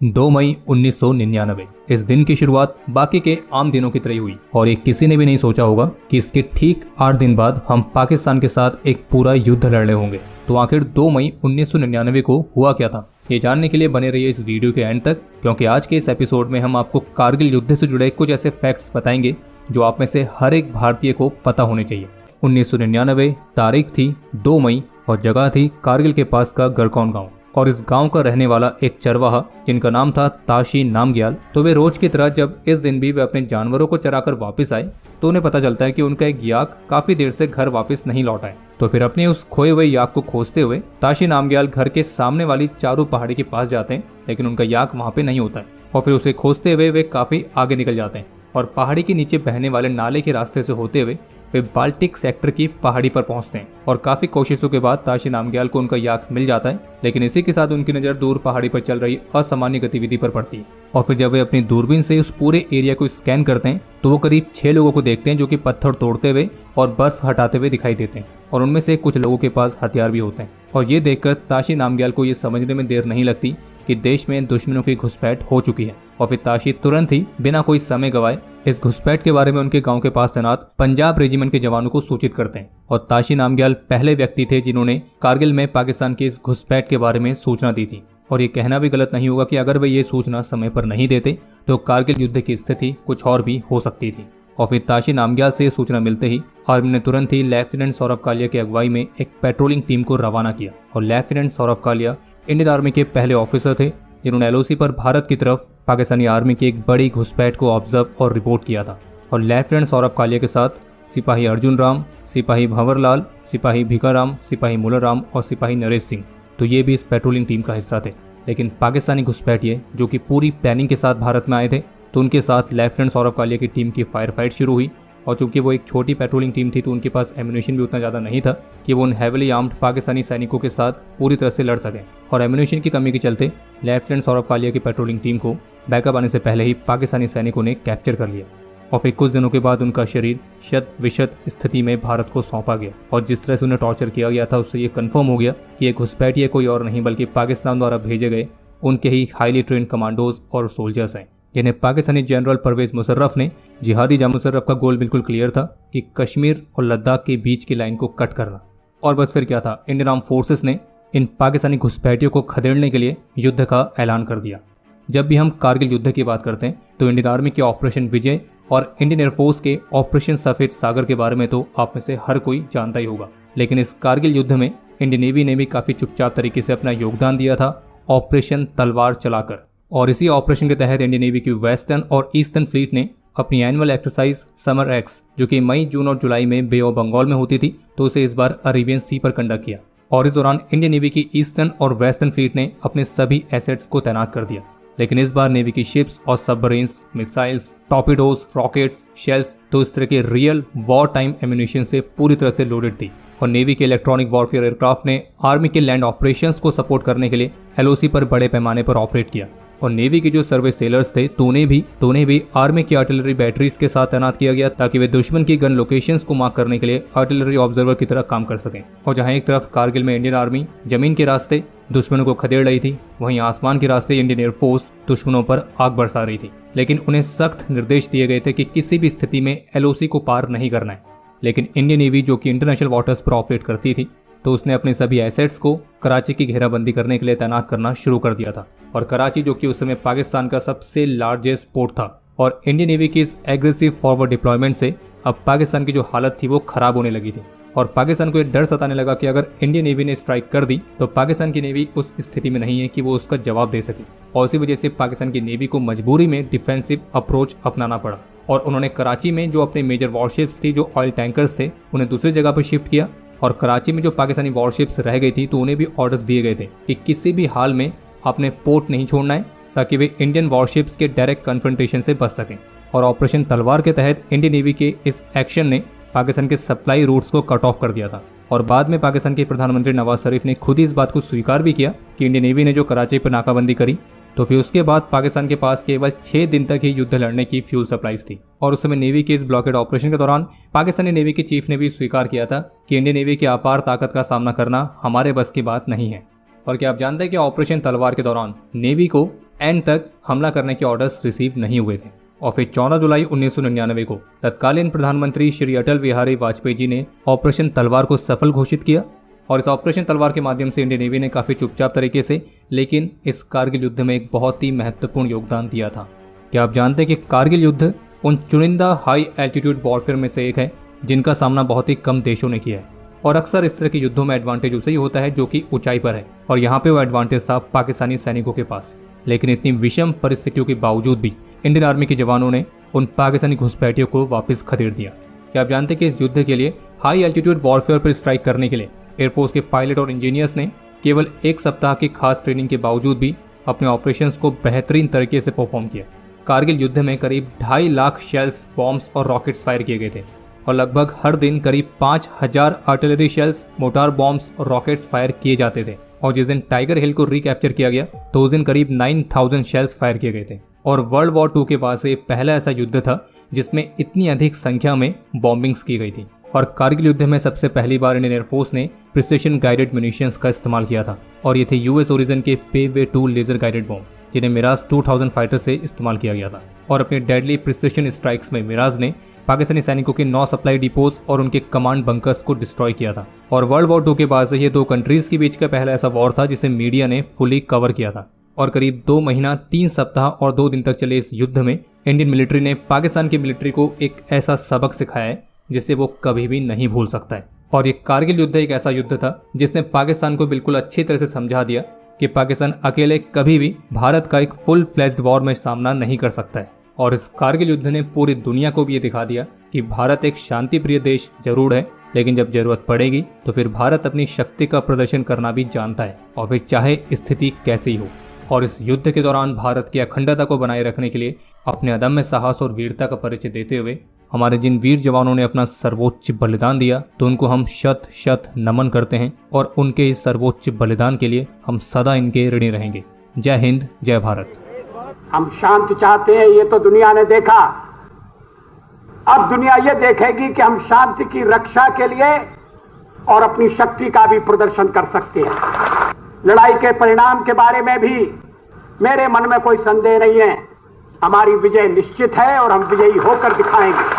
2 मई 1999। इस दिन की शुरुआत बाकी के आम दिनों की तरह हुई और ये किसी ने भी नहीं सोचा होगा कि इसके ठीक 8 दिन बाद हम पाकिस्तान के साथ एक पूरा युद्ध लड़ रहे होंगे। तो आखिर 2 मई 1999 को हुआ क्या था, ये जानने के लिए बने रहिए इस वीडियो के एंड तक, क्योंकि आज के इस एपिसोड में हम आपको कारगिल युद्ध से जुड़े कुछ ऐसे फैक्ट्स बताएंगे जो आप में से हर एक भारतीय को पता होने चाहिए। 1999 तारीख थी 2 मई और जगह थी कारगिल के पास का गरकौन गांव। और इस गांव का रहने वाला एक चरवाहा जिनका नाम था ताशी नामग्याल। तो वे रोज की तरह जब इस दिन भी वे अपने जानवरों को चराकर वापस आए तो उन्हें पता चलता है कि उनका एक याक काफी देर से घर वापस नहीं लौटा है। तो फिर अपने उस खोए हुए याक को खोजते हुए ताशी नामग्याल घर के सामने वाली चारू पहाड़ी के पास जाते हैं, लेकिन उनका याक वहाँ पे नहीं होता है। और फिर उसे खोजते हुए वे काफी आगे निकल जाते हैं और पहाड़ी के नीचे बहने वाले नाले के रास्ते से होते हुए वे बाल्टिक सेक्टर की पहाड़ी पर पहुंचते हैं। और काफी कोशिशों के बाद ताशी नामग्याल को उनका याक मिल जाता है, लेकिन इसी के साथ उनकी नजर दूर पहाड़ी पर चल रही असामान्य गतिविधि पर पड़ती है। और फिर जब वे अपनी दूरबीन से उस पूरे एरिया को स्कैन करते हैं तो वो करीब 6 लोगों को देखते हैं जो कि पत्थर तोड़ते हुए और बर्फ हटाते हुए दिखाई देते हैं। और उनमें से कुछ लोगों के पास हथियार भी होते हैं। और ये देखकर ताशी नामग्याल को ये समझने में देर नहीं लगती कि देश में दुश्मनों की घुसपैठ हो चुकी है। और फिर ताशी तुरंत ही बिना कोई समय गवाए इस घुसपैठ के बारे में उनके गांव के पास तैनात पंजाब रेजिमेंट के जवानों को सूचित करते हैं। और ताशी नामग्याल पहले व्यक्ति थे जिन्होंने कारगिल में पाकिस्तान की इस घुसपैठ के बारे में सूचना दी थी। और ये कहना भी गलत नहीं होगा कि अगर वे ये सूचना समय पर नहीं देते तो कारगिल युद्ध की स्थिति कुछ और भी हो सकती थी। और फिर ताशी नामग्याल से सूचना मिलते ही आर्मी ने तुरंत ही लेफ्टिनेंट सौरभ कालिया की अगुवाई में एक पेट्रोलिंग टीम को रवाना किया। और lieutenant Saurabh Kalia Indian army के पहले ऑफिसर थे जिन्होंने एलओसी पर भारत की तरफ पाकिस्तानी आर्मी की एक बड़ी घुसपैठ को ऑब्जर्व और रिपोर्ट किया था। और लेफ्टिनेंट सौरभ कालिया के साथ सिपाही अर्जुन राम, सिपाही भंवरलाल, सिपाही भिकाराम, सिपाही मुलाराम और सिपाही नरेश सिंह, तो ये भी इस पेट्रोलिंग टीम का हिस्सा थे। लेकिन पाकिस्तानी घुसपैठिए जो कि पूरी प्लानिंग के साथ भारत में आए थे, तो उनके साथ लेफ्टिनेंट सौरभ कालिया की टीम की फायर फाइट शुरू हुई। और चूंकि वो एक छोटी पेट्रोलिंग टीम थी तो उनके पास एम्यूनेशन भी उतना ज़्यादा नहीं था कि वो उन हैविली आर्म्ड पाकिस्तानी सैनिकों के साथ पूरी तरह से लड़ सकें। और एम्यूनेशन की कमी के चलते लेफ्टिनेंट सौरभ कालिया की पेट्रोलिंग टीम को बैकअप आने से पहले ही पाकिस्तानी सैनिकों ने कैप्चर कर लिया। और फिर कुछ दिनों के बाद उनका शरीर शत विशत स्थिति में भारत को सौंपा गया। और जिस तरह से उन्हें टॉर्चर किया गया था उससे ये कन्फर्म हो गया कि ये घुसपैठिए कोई और नहीं बल्कि पाकिस्तान द्वारा भेजे गए उनके ही हाईली ट्रेंड कमांडोज और सोल्जर्स हैं, जिन्हें पाकिस्तानी जनरल परवेज मुशर्रफ ने जिहादी जंग मुशर्रफ का गोल बिल्कुल क्लियर था कि कश्मीर और लद्दाख के बीच की लाइन को कट करना। और बस फिर क्या था, इंडियन आर्म फोर्सेस ने इन पाकिस्तानी घुसपैठियों को खदेड़ने के लिए युद्ध का ऐलान कर दिया। जब भी हम कारगिल युद्ध की बात करते हैं तो इंडियन आर्मी के ऑपरेशन विजय और इंडियन एयरफोर्स के ऑपरेशन सफेद सागर के बारे में तो आप में से हर कोई जानता ही होगा। लेकिन इस कारगिल युद्ध में इंडियन नेवी ने भी काफ़ी चुपचाप तरीके से अपना योगदान दिया था ऑपरेशन तलवार चलाकर। और इसी ऑपरेशन के तहत इंडियन नेवी की वेस्टर्न और ईस्टर्न फ्लीट ने अपनी एनुअल एक्सरसाइज समर एक्स, जो कि मई, जून और जुलाई में बे ऑफ बंगाल में होती थी, तो उसे इस बार अरेबियन सी पर कंडक्ट किया। और इस दौरान इंडियन नेवी की ईस्टर्न और वेस्टर्न फ्लीट ने अपने सभी एसेट्स को तैनात कर दिया। लेकिन इस बार नेवी की शिप्स और submarines, missiles, torpedoes, rockets, shells, तो इस तरह के रियल वॉर टाइम एम्यूनेशन से पूरी तरह से लोडेड थी। और नेवी के इलेक्ट्रॉनिक वॉरफेयर एयरक्राफ्ट ने आर्मी के लैंड ऑपरेशंस को सपोर्ट करने के लिए एलओसी पर बड़े पैमाने पर ऑपरेट किया। और नेवी के जो सर्विस सेलर्स थे तो उन्हें भी आर्मी की आर्टिलरी बैटरीज के साथ तैनात किया गया ताकि वे दुश्मन की गन लोकेशंस को मार्क करने के लिए आर्टिलरी ऑब्जर्वर की तरह काम कर सकें। और जहां एक तरफ कारगिल में इंडियन आर्मी जमीन के रास्ते दुश्मनों को खदेड़ रही थी, वहीं आसमान के रास्ते इंडियन एयरफोर्स दुश्मनों पर आग बरसा रही थी। लेकिन उन्हें सख्त निर्देश दिए गए थे कि किसी भी स्थिति में एलओसी को पार नहीं करना है। लेकिन इंडियन नेवी जो कि इंटरनेशनल वाटर्स पर ऑपरेट करती थी तो उसने अपने सभी एसेट्स को कराची की घेराबंदी करने के लिए तैनात करना शुरू कर दिया था। और कराची जो कि उस समय पाकिस्तान का सबसे लार्जेस्ट पोर्ट था। और इंडियन नेवी की इस एग्रेसिव फॉरवर्ड डिप्लॉयमेंट से अब पाकिस्तान की जो हालत थी वो खराब होने लगी थी। और पाकिस्तान को ये डर सताने लगा कि अगर इंडियन नेवी ने स्ट्राइक कर दी तो पाकिस्तान की नेवी उस स्थिति में नहीं है कि वो उसका जवाब दे सके। और इसी वजह से पाकिस्तान की नेवी को मजबूरी में डिफेंसिव अप्रोच अपनाना पड़ा। और उन्होंने कराची में जो अपने मेजर वॉरशिप्स थी, जो ऑयल टैंकर्स थे, उन्हें दूसरी जगह पर शिफ्ट किया। और कराची में जो पाकिस्तानी वॉरशिप्स रह गई थी तो उन्हें भी ऑर्डर्स दिए गए थे कि किसी भी हाल में अपने पोर्ट नहीं छोड़ना है ताकि वे इंडियन वॉरशिप्स के डायरेक्ट कन्फ्रंटेशन से बच सकें। और ऑपरेशन तलवार के तहत इंडियन नेवी के इस एक्शन ने पाकिस्तान के सप्लाई रूट्स को कट ऑफ कर दिया था। और बाद में पाकिस्तान के प्रधानमंत्री नवाज शरीफ ने खुद ही इस बात को स्वीकार भी किया कि इंडियन नेवी ने जो कराची पर नाकाबंदी करी तो फिर उसके बाद पाकिस्तान के पास केवल 6 दिन तक ही युद्ध लड़ने की फ्यूल सप्लाईज थी। और उस समय नेवी के इस ब्लॉकेड ऑपरेशन के दौरान पाकिस्तानी नेवी के चीफ ने भी स्वीकार किया था कि इंडियन नेवी की अपार ताकत का सामना करना हमारे बस की बात नहीं है। और क्या आप जानते हैं कि ऑपरेशन तलवार के दौरान नेवी को एंड तक हमला करने के ऑर्डर्स रिसीव नहीं हुए थे। और फिर 14 जुलाई 1999 को तत्कालीन प्रधानमंत्री श्री अटल बिहारी वाजपेयी जी ने ऑपरेशन तलवार को सफल घोषित किया। और इस ऑपरेशन तलवार के माध्यम से इंडियन नेवी ने काफ़ी चुपचाप तरीके से लेकिन इस कारगिल युद्ध में एक बहुत ही महत्वपूर्ण योगदान दिया था। क्या आप जानते हैं कि कारगिल युद्ध उन चुनिंदा हाई एल्टीट्यूड वॉरफेयर में से एक है जिनका सामना बहुत ही कम देशों ने किया है। और अक्सर इस तरह के युद्धों में एडवांटेज उसे ही होता है जो कि ऊंचाई पर है, और यहाँ पे वो एडवांटेज था पाकिस्तानी सैनिकों के पास। लेकिन इतनी विषम परिस्थितियों के बावजूद भी इंडियन आर्मी के जवानों ने उन पाकिस्तानी घुसपैठियों को वापस खदेड़ दिया। क्या आप जानते हैं कि इस युद्ध के लिए हाई एल्टीट्यूड वॉरफेयर पर स्ट्राइक करने के लिए एयरफोर्स के पायलट और इंजीनियर्स ने केवल एक सप्ताह की खास ट्रेनिंग के बावजूद भी अपने ऑपरेशंस को बेहतरीन तरीके से परफॉर्म किया। कारगिल युद्ध में करीब 2.5 लाख शेल्स, बॉम्ब्स और रॉकेट्स फायर किए गए थे और लगभग हर दिन करीब 5000 आर्टिलरी शेल्स, मोटार बॉम्ब्स और रॉकेट्स फायर किए जाते थे। और जिस दिन टाइगर हिल को रिकैप्चर किया गया तो उस दिन करीब 9000 शेल्स फायर किए गए थे। और वर्ल्ड वॉर 2 के बाद से पहला ऐसा युद्ध था जिसमें इतनी अधिक संख्या में बॉम्बिंग्स की गई थी। और कारगिल युद्ध में सबसे पहली बार इंडियन एयरफोर्स ने प्रिसिशन गाइडेड म्यूनिशंस का इस्तेमाल किया था और ये थे यूएस ओरिजिन के पेवे 2 लेजर गाइडेड बॉम्ब जिन्हें मिराज 2000 फाइटर से इस्तेमाल किया गया था। और अपने डेडली प्रिसिशन स्ट्राइक्स में मिराज ने पाकिस्तानी सैनिकों के 9 सप्लाई डिपोज और उनके कमांड बंकर्स को डिस्ट्रॉय किया था। और वर्ल्ड वॉर 2 के बाद से ये 2 कंट्रीज के बीच का पहला ऐसा वॉर था जिसे मीडिया ने फुली कवर किया था। और करीब 2 महीना 3 सप्ताह और 2 दिन तक चले इस युद्ध में इंडियन मिलिट्री ने पाकिस्तान की मिलिट्री को एक ऐसा सबक सिखाया है जिसे वो कभी भी नहीं भूल सकता है। और ये कारगिल युद्ध एक ऐसा युद्ध था जिसने पाकिस्तान को बिल्कुल अच्छी तरह से समझा दिया कि पाकिस्तान अकेले कभी भी भारत का एक फुल फ्लेज्ड वॉर में सामना नहीं कर सकता है। और इस कारगिल युद्ध ने पूरी दुनिया को भी ये दिखा दिया कि भारत एक शांति प्रिय देश जरूर है, लेकिन जब जरूरत पड़ेगी तो फिर भारत अपनी शक्ति का प्रदर्शन करना भी जानता है, और फिर चाहे स्थिति कैसी हो। और इस युद्ध के दौरान भारत की अखंडता को बनाए रखने के लिए अपने अदम्य साहस और वीरता का परिचय देते हुए हमारे जिन वीर जवानों ने अपना सर्वोच्च बलिदान दिया तो उनको हम शत शत नमन करते हैं और उनके इस सर्वोच्च बलिदान के लिए हम सदा इनके ऋणी रहेंगे। जय हिंद, जय भारत। हम शांति चाहते हैं, ये तो दुनिया ने देखा। अब दुनिया ये देखेगी कि हम शांति की रक्षा के लिए और अपनी शक्ति का भी प्रदर्शन कर सकते हैं। लड़ाई के परिणाम के बारे में भी मेरे मन में कोई संदेह नहीं है। हमारी विजय निश्चित है और हम विजयी होकर दिखाएंगे।